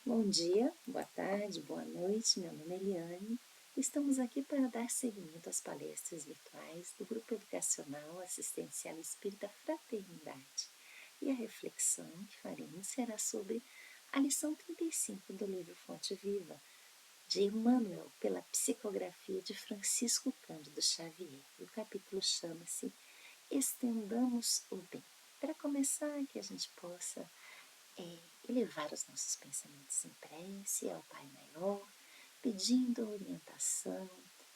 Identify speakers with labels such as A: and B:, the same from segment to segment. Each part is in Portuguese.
A: Bom dia, boa tarde, boa noite. Meu nome é Eliane. Estamos aqui para dar seguimento às palestras virtuais do Grupo Educacional Assistencial Espírita Fraternidade. E a reflexão que faremos será sobre a lição 35 do livro Fonte Viva, de Emmanuel, pela psicografia de Francisco Cândido Xavier. O capítulo chama-se Estendamos o Bem. Para começar, que a gente possa elevar os nossos pensamentos em prece ao Pai Maior, pedindo a orientação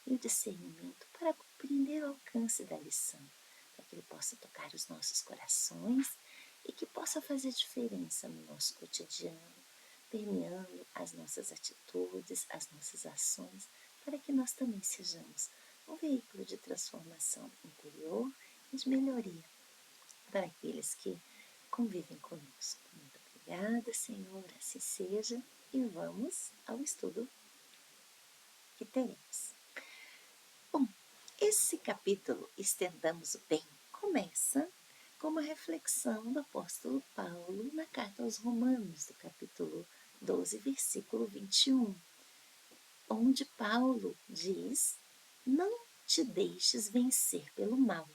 A: e o discernimento para compreender o alcance da lição, para que Ele possa tocar os nossos corações e que possa fazer diferença no nosso cotidiano, permeando as nossas atitudes, as nossas ações, para que nós também sejamos um veículo de transformação interior e de melhoria para aqueles que convivem conosco. Muito obrigada, Senhor, assim seja, e vamos ao estudo que teremos. Bom, esse capítulo, Estendamos o Bem, começa com uma reflexão do apóstolo Paulo na carta aos Romanos, do capítulo 12, versículo 21, onde Paulo diz: não te deixes vencer pelo mal,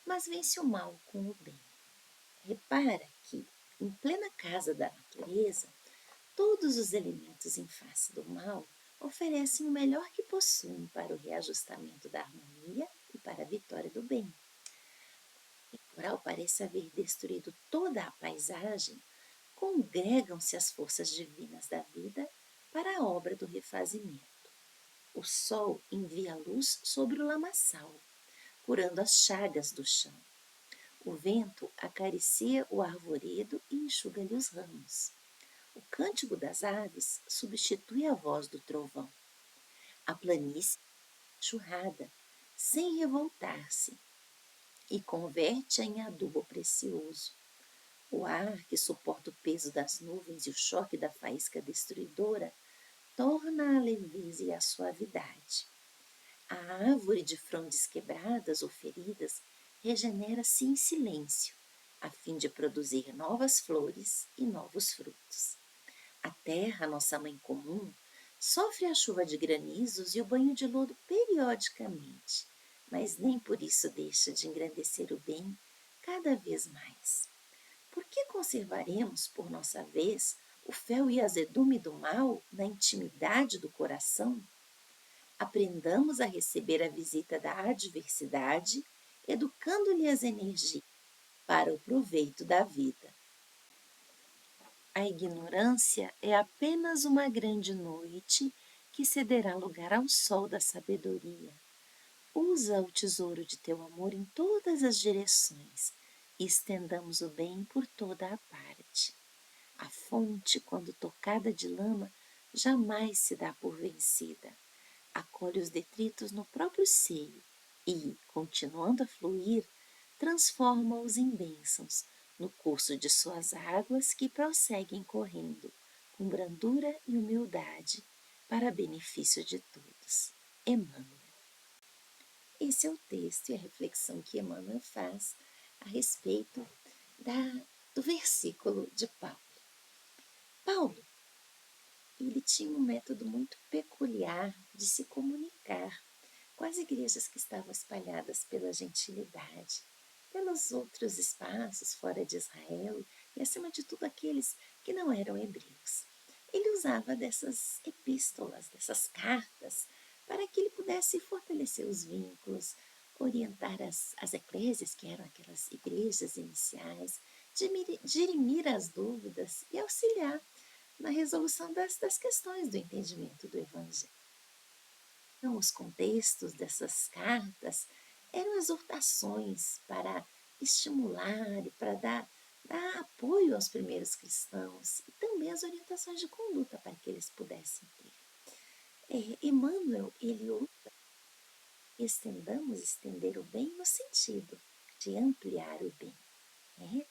A: mas vence o mal com o bem. Repara que, em plena casa da natureza, todos os elementos em face do mal oferecem o melhor que possuem para o reajustamento da harmonia e para a vitória do bem. O temporal parece haver destruído toda a paisagem, congregam-se as forças divinas da vida para a obra do refazimento. O sol envia luz sobre o lamaçal, curando as chagas do chão. O vento acaricia o arvoredo e enxuga-lhe os ramos. O cântico das aves substitui a voz do trovão. A planície é enxurrada, sem revoltar-se, e converte-a em adubo precioso. O ar, que suporta o peso das nuvens e o choque da faísca destruidora, torna a leveza e a suavidade. A árvore de frondes quebradas ou feridas regenera-se em silêncio, a fim de produzir novas flores e novos frutos. A terra, nossa mãe comum, sofre a chuva de granizos e o banho de lodo periodicamente, mas nem por isso deixa de engrandecer o bem cada vez mais. Por que conservaremos, por nossa vez, o fel e azedume do mal na intimidade do coração? Aprendamos a receber a visita da adversidade, educando-lhe as energias para o proveito da vida. A ignorância é apenas uma grande noite que cederá lugar ao sol da sabedoria. Usa o tesouro de teu amor em todas as direções e estendamos o bem por toda a parte. A fonte, quando tocada de lama, jamais se dá por vencida. Acolhe os detritos no próprio seio e, continuando a fluir, transforma-os em bênçãos no curso de suas águas que prosseguem correndo, com brandura e humildade, para benefício de todos. Emmanuel. Esse é o texto e a reflexão que Emmanuel faz a respeito do versículo de Paulo. Paulo, ele tinha um método muito peculiar de se comunicar com as igrejas que estavam espalhadas pela gentilidade, pelos outros espaços fora de Israel e, acima de tudo, aqueles que não eram hebreus. Ele usava dessas epístolas, dessas cartas, para que ele pudesse fortalecer os vínculos, orientar as eclésias, que eram aquelas igrejas iniciais, dirimir as dúvidas e auxiliar na resolução das questões do entendimento do Evangelho. Então, os contextos dessas cartas eram exortações para estimular e para dar apoio aos primeiros cristãos e também as orientações de conduta para que eles pudessem ter. Emmanuel, ele usa estender o bem no sentido de ampliar o bem. Né?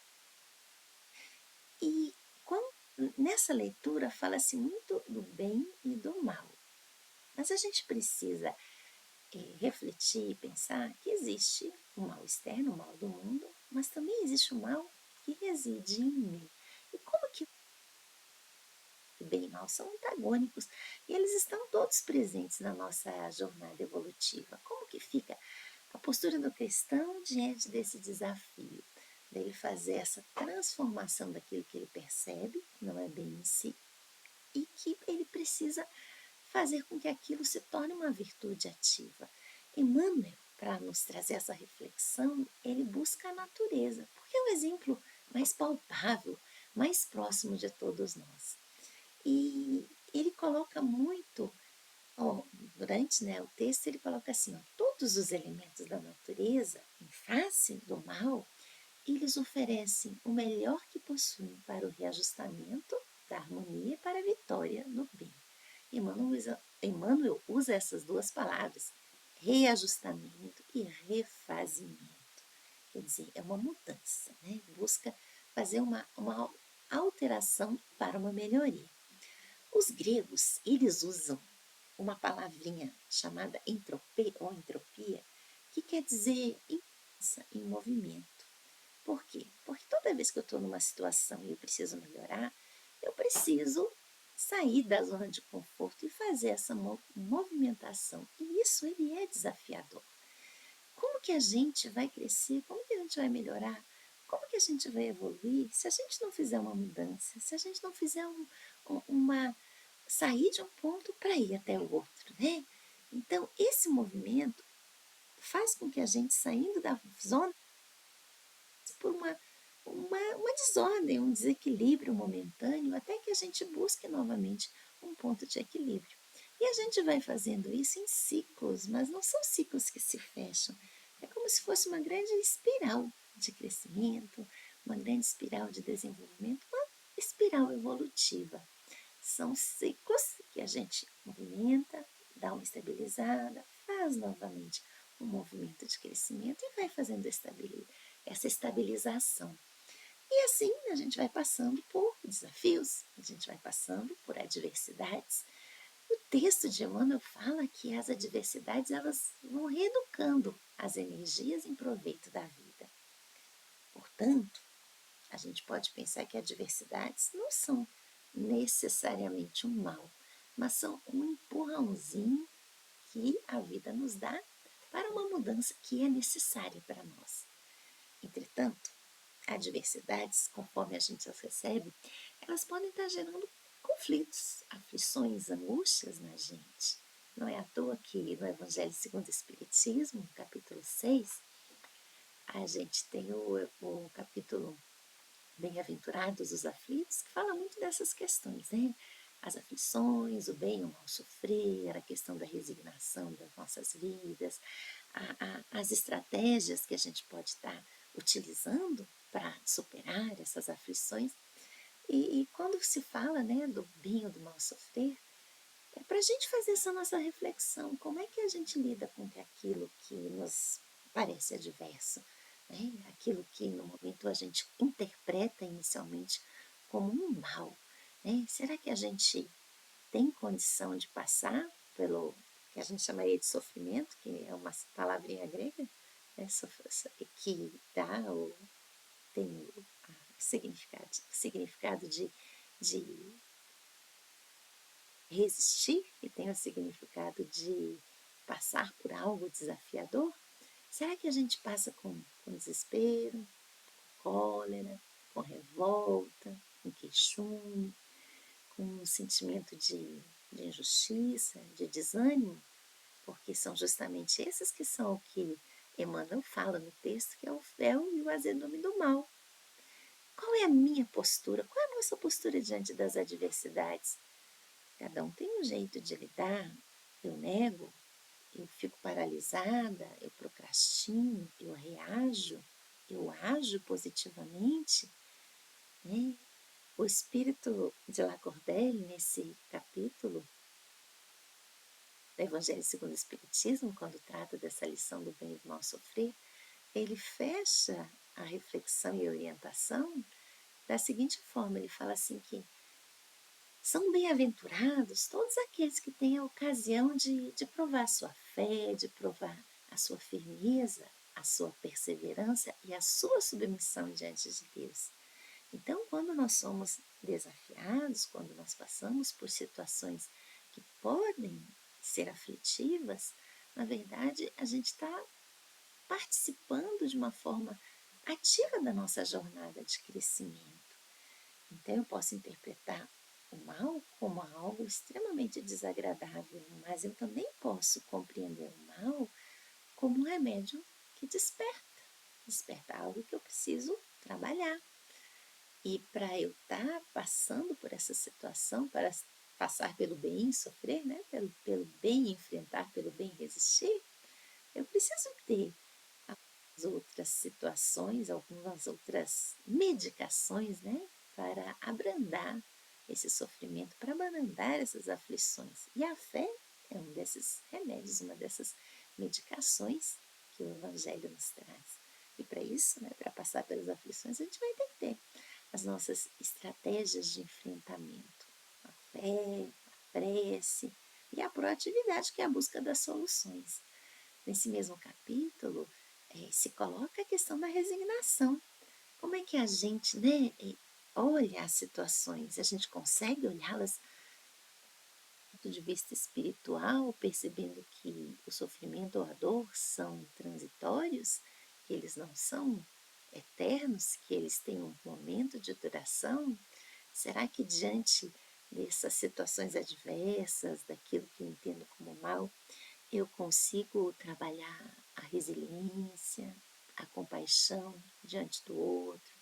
A: E nessa leitura fala-se muito do bem e do mal. Mas a gente precisa refletir e pensar que existe o mal externo, o mal do mundo, mas também existe o mal que reside em mim. E como que bem e mal são antagônicos e eles estão todos presentes na nossa jornada evolutiva. Como que fica a postura do cristão diante desse desafio? Dele fazer essa transformação daquilo que ele percebe, que não é bem em si, e que ele precisa fazer com que aquilo se torne uma virtude ativa. Emmanuel, para nos trazer essa reflexão, ele busca a natureza, porque é o exemplo mais palpável, mais próximo de todos nós. E ele coloca muito, durante o texto, ele coloca assim, todos os elementos da natureza, em face do mal, eles oferecem o melhor que possuem para o reajustamento da harmonia e para a vitória no bem. Emmanuel usa essas duas palavras, reajustamento e refazimento. Quer dizer, é uma mudança, né? Busca fazer uma alteração para uma melhoria. Os gregos, eles usam uma palavrinha chamada entropia, que quer dizer em movimento. Por quê? Porque toda vez que eu estou numa situação e eu preciso melhorar, eu preciso sair da zona de conforto e fazer essa movimentação. E isso ele é desafiador. Como que a gente vai crescer? Como que a gente vai melhorar? Como que a gente vai evoluir se a gente não fizer uma mudança? Se a gente não fizer uma sair de um ponto para ir até o outro, né? Então, esse movimento faz com que a gente, saindo da zona, por uma desordem, um desequilíbrio momentâneo, até que a gente busque novamente um ponto de equilíbrio. E a gente vai fazendo isso em ciclos, mas não são ciclos que se fecham. É como se fosse uma grande espiral de crescimento, uma grande espiral de desenvolvimento, uma espiral evolutiva. São ciclos que a gente movimenta, dá uma estabilizada, faz novamente um movimento de crescimento e vai fazendo essa estabilização. E assim a gente vai passando por desafios, a gente vai passando por adversidades. O texto de Emmanuel fala que as adversidades elas vão reeducando as energias em proveito da vida. Portanto, a gente pode pensar que adversidades não são necessariamente um mal, mas são um empurrãozinho que a vida nos dá para uma mudança que é necessária para nós. Entretanto, adversidades, conforme a gente as recebe, elas podem estar gerando conflitos, aflições, angústias na gente. Não é à toa que no Evangelho segundo o Espiritismo, no capítulo 6, a gente tem o capítulo Bem-aventurados os aflitos, que fala muito dessas questões, né? As aflições, o bem e o mal sofrer, a questão da resignação das nossas vidas, as estratégias que a gente pode estar utilizando para superar essas aflições. E quando se fala, né, do bem ou do mal sofrer, é para a gente fazer essa nossa reflexão. Como é que a gente lida com aquilo que nos parece adverso? Né? Aquilo que no momento a gente interpreta inicialmente como um mal. Né? Será que a gente tem condição de passar pelo que a gente chamaria de sofrimento, que é uma palavrinha grega, né? Que dá ou tem o significado de resistir, que tem o significado de passar por algo desafiador? Será que a gente passa com desespero, com cólera, com revolta, com queixume, com um sentimento de injustiça, de desânimo? Porque são justamente esses que são o que Emmanuel fala no texto, que é o fel e o azedume do mal. Qual é a minha postura? Qual é a nossa postura diante das adversidades? Cada um tem um jeito de lidar. Eu nego, eu fico paralisada, eu procrastino, eu reajo, eu ajo positivamente. Né? O espírito de Lacordaire, nesse capítulo do Evangelho segundo o Espiritismo, quando trata dessa lição do bem e do mal sofrer, ele fecha a reflexão e orientação da seguinte forma, ele fala assim que são bem-aventurados todos aqueles que têm a ocasião de provar a sua fé, de provar a sua firmeza, a sua perseverança e a sua submissão diante de Deus. Então, quando nós somos desafiados, quando nós passamos por situações que podem ser aflitivas, na verdade, a gente está participando de uma forma ativa da nossa jornada de crescimento. Então, eu posso interpretar o mal como algo extremamente desagradável, mas eu também posso compreender o mal como um remédio que desperta algo que eu preciso trabalhar. E para eu estar passando por essa situação, para passar pelo bem, sofrer, né? pelo bem enfrentar, pelo bem resistir, eu preciso ter as outras situações, algumas outras medicações, né? Para abrandar esse sofrimento, para abrandar essas aflições. E a fé é um desses remédios, uma dessas medicações que o Evangelho nos traz. E para isso, né, para passar pelas aflições, a gente vai ter que ter as nossas estratégias de enfrentamento, a fé, a prece e a proatividade, que é a busca das soluções. Nesse mesmo capítulo, se coloca a questão da resignação. Como é que a gente, né, olha as situações? A gente consegue olhá-las do ponto de vista espiritual, percebendo que o sofrimento ou a dor são transitórios, que eles não são eternos, que eles têm um momento de duração? Será que diante dessas situações adversas, daquilo que eu entendo como mal, eu consigo trabalhar a resiliência, a compaixão diante do outro,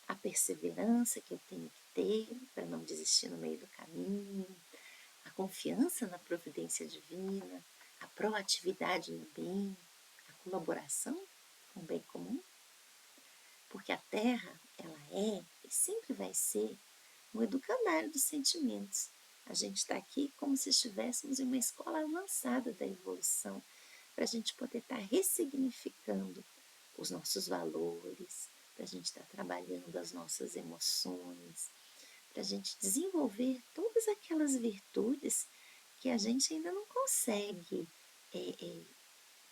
A: a perseverança que eu tenho que ter para não desistir no meio do caminho, a confiança na providência divina, a proatividade no bem, a colaboração com o bem comum? Porque a Terra, ela é e sempre vai ser um educandário dos sentimentos. A gente está aqui como se estivéssemos em uma escola avançada da evolução, para a gente poder estar ressignificando os nossos valores, para a gente estar trabalhando as nossas emoções, para a gente desenvolver todas aquelas virtudes que a gente ainda não consegue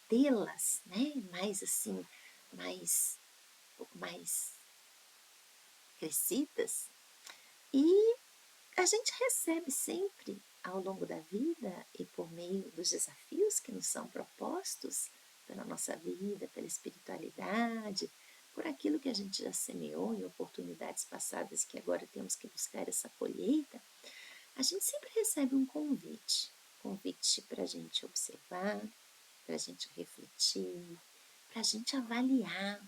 A: tê-las, né? Mais assim, mais, mais crescidas. E a gente recebe sempre ao longo da vida e por meio dos desafios que nos são propostos pela nossa vida, pela espiritualidade, por aquilo que a gente já semeou em oportunidades passadas que agora temos que buscar essa colheita, a gente sempre recebe um convite para a gente observar, para a gente refletir, para a gente avaliar,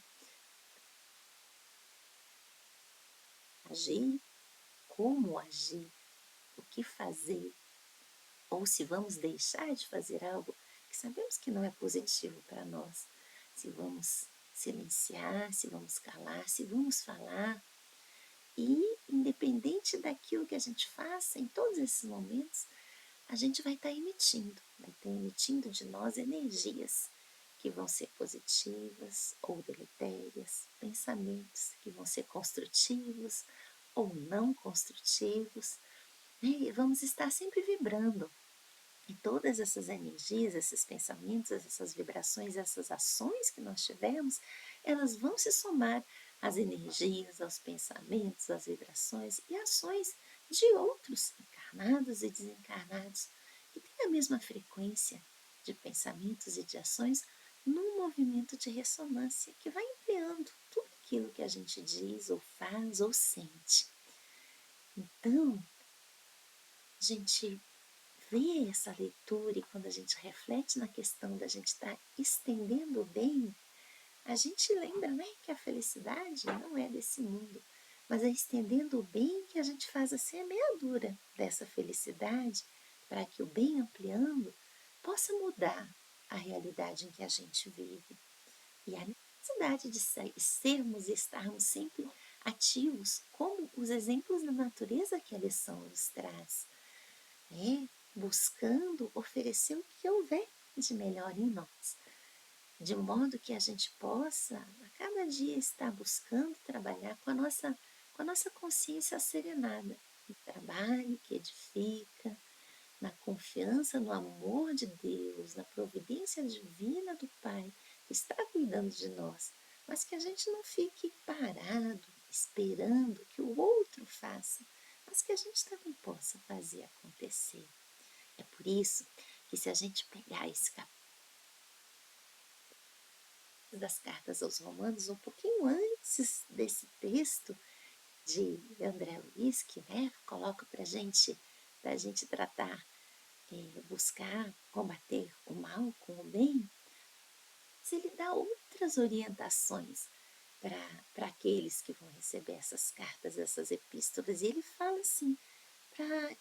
A: agir, como agir, o que fazer, ou se vamos deixar de fazer algo que sabemos que não é positivo para nós, se vamos silenciar, se vamos calar, se vamos falar. E, independente daquilo que a gente faça, em todos esses momentos, a gente vai estar emitindo de nós energias que vão ser positivas ou deletérias, pensamentos que vão ser construtivos ou não construtivos, né? E vamos estar sempre vibrando. E todas essas energias, esses pensamentos, essas vibrações, essas ações que nós tivemos, elas vão se somar às energias, aos pensamentos, às vibrações e ações de outros encarnados e desencarnados que têm a mesma frequência de pensamentos e de ações num movimento de ressonância que vai ampliando tudo aquilo que a gente diz ou faz ou sente. Então, a gente vê essa leitura e quando a gente reflete na questão da gente estar estendendo o bem, a gente lembra, né, que a felicidade não é desse mundo, mas é estendendo o bem que a gente faz a semeadura dessa felicidade para que o bem ampliando possa mudar a realidade em que a gente vive. E a necessidade de sermos e estarmos sempre ativos, como os exemplos da natureza que a lição nos traz, né? Buscando oferecer o que houver de melhor em nós, de modo que a gente possa a cada dia estar buscando trabalhar com a nossa consciência serenada, no trabalho que edifica, na confiança no amor de Deus, na providência divina do Pai que está cuidando de nós, mas que a gente não fique parado, esperando que o outro faça, mas que a gente também possa fazer acontecer. É por isso que se a gente pegar esse capítulo das cartas aos Romanos, um pouquinho antes desse texto de André Luiz, que coloca para a gente tratar, buscar combater o mal com o bem, se ele dá outras orientações para aqueles que vão receber essas cartas, essas epístolas. E ele fala assim, para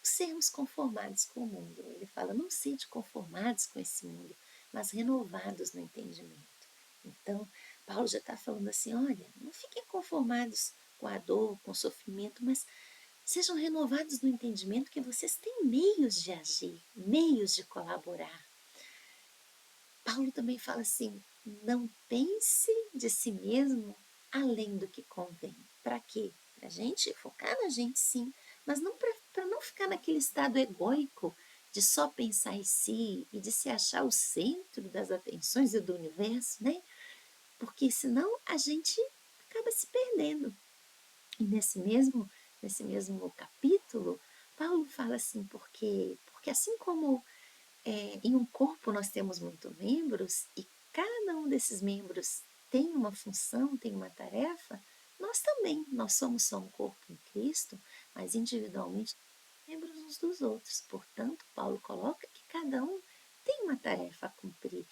A: sermos conformados com o mundo. Ele fala, não sede conformados com esse mundo, mas renovados no entendimento. Então, Paulo já está falando assim, olha, não fiquem conformados com a dor, com o sofrimento, mas sejam renovados no entendimento que vocês têm meios de agir, meios de colaborar. Paulo também fala assim, não pense de si mesmo além do que convém. Para quê? Para a gente focar na gente, sim, mas não para não ficar naquele estado egóico de só pensar em si e de se achar o centro das atenções e do universo, né? Porque senão a gente acaba se perdendo. E nesse mesmo capítulo, Paulo fala assim, porque assim como em um corpo nós temos muitos membros e cada um desses membros tem uma função, tem uma tarefa, nós também, nós somos só um corpo em Cristo, mas individualmente membros uns dos outros. Portanto, Paulo coloca que cada um tem uma tarefa a cumprir,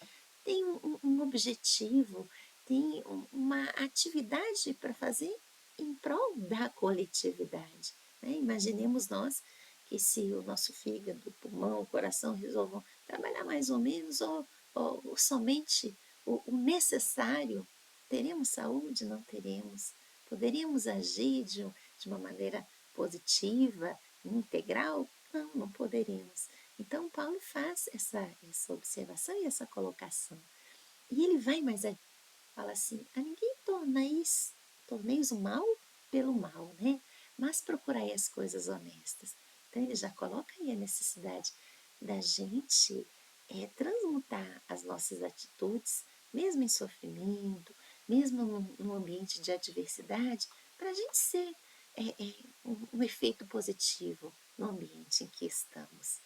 A: tem um objetivo, tem uma atividade para fazer em prol da coletividade. Né? Imaginemos nós que se o nosso fígado, o pulmão, o coração resolvam trabalhar mais ou menos ou somente o necessário, teremos saúde? Não teremos. Poderíamos agir de uma maneira positiva, integral? Não, não poderíamos. Então, Paulo faz essa observação e essa colocação. E ele vai mais adiante, fala assim, a ninguém torneis o mal pelo mal, né? Mas procurai as coisas honestas. Então, ele já coloca aí a necessidade da gente transmutar as nossas atitudes, mesmo em sofrimento, mesmo num ambiente de adversidade, para a gente ser um efeito positivo no ambiente em que estamos.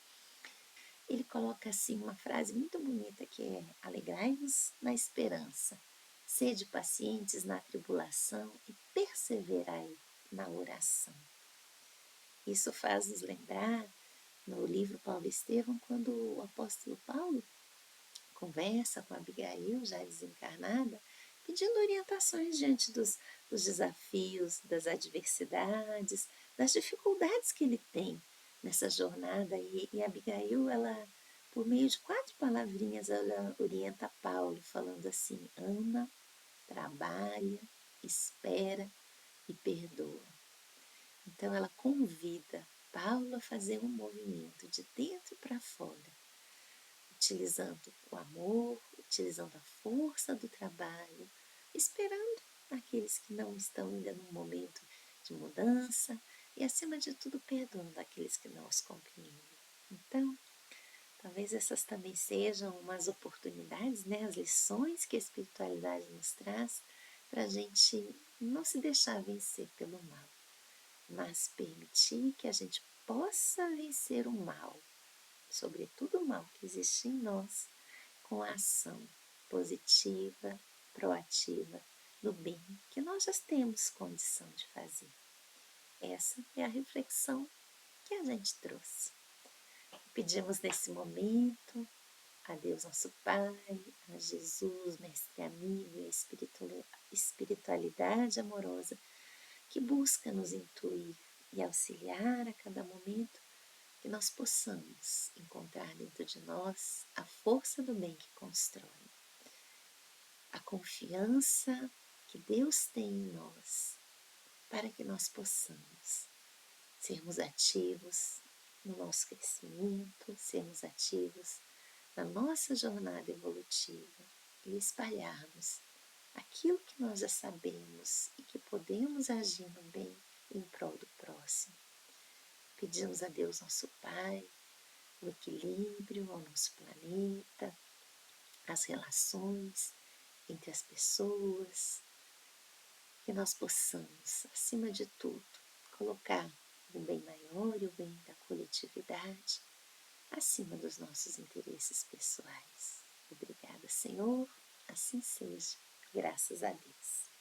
A: Ele coloca assim uma frase muito bonita que é: alegrai-vos na esperança, sede pacientes na tribulação e perseverai na oração. Isso faz nos lembrar no livro Paulo Estevão, quando o apóstolo Paulo conversa com Abigail, já desencarnada, pedindo orientações diante dos desafios, das adversidades, das dificuldades que ele tem nessa jornada. E Abigail, ela, por meio de 4 palavrinhas, ela orienta Paulo, falando assim: ama, trabalha, espera e perdoa. Então ela convida Paulo a fazer um movimento de dentro para fora, utilizando o amor, utilizando a força do trabalho, esperando aqueles que não estão ainda num momento de mudança e, acima de tudo, perdoando aqueles que não os compreendem. Então, talvez essas também sejam umas oportunidades, né, as lições que a espiritualidade nos traz para a gente não se deixar vencer pelo mal, mas permitir que a gente possa vencer o mal, sobretudo o mal que existe em nós, com a ação positiva, proativa, do bem que nós já temos condição de fazer. Essa é a reflexão que a gente trouxe. Pedimos nesse momento a Deus nosso Pai, a Jesus, mestre amigo, e a espiritualidade amorosa que busca nos intuir e auxiliar a cada momento, que nós possamos encontrar dentro de nós a força do bem que constrói, a confiança que Deus tem em nós, para que nós possamos sermos ativos no nosso crescimento, sermos ativos na nossa jornada evolutiva e espalharmos aquilo que nós já sabemos e que podemos agir no bem em prol do próximo. Pedimos a Deus nosso Pai o equilíbrio ao nosso planeta, as relações entre as pessoas, que nós possamos, acima de tudo, colocar o bem maior e o bem da coletividade acima dos nossos interesses pessoais. Obrigada, Senhor, assim seja, graças a Deus.